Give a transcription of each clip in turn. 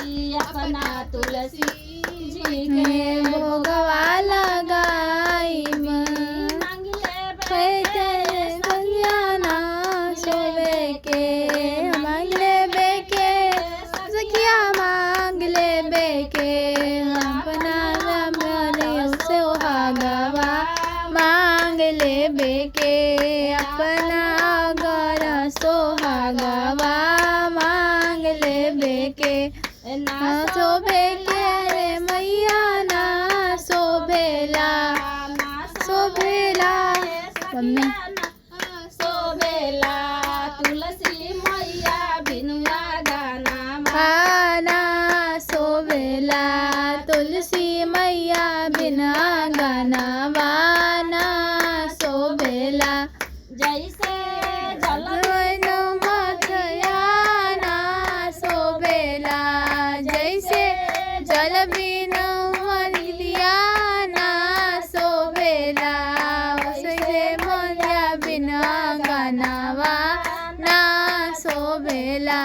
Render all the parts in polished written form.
अपना तुलसी जी के भोगवा लगाई सखियाना सोवे के मांग ले बेके सखिया मांग ले बेके अपना से हागवा मांग ले बेके अपना घर सोहागवा मांग ले बेके ना शोभे के रे मैया ना शोभेला शोभेला मम्मी शोभेला तुलसी मैया बिनुआ गाना गाना शोभेला तुलसी मैया बिना गाना वाना शोभेला जैसे जल मथयाना शोभेला जैसे जल बिनु मलियाना शोभेला वैसे मोरिया बिना गानावा ना शोभेला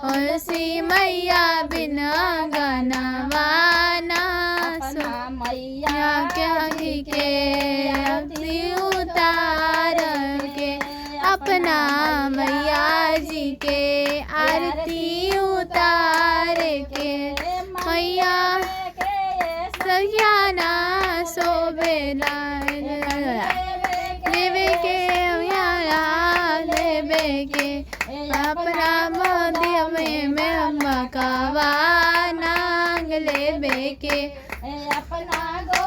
तुलसी मैया बिना गानावा ना मैया के अति उतार के अपना मैया जी के आरती उतार के मैया सखियाना शोभेला लेवे के लेवे के अपना मोदिया में मकावा नांग लेवे के अपना गो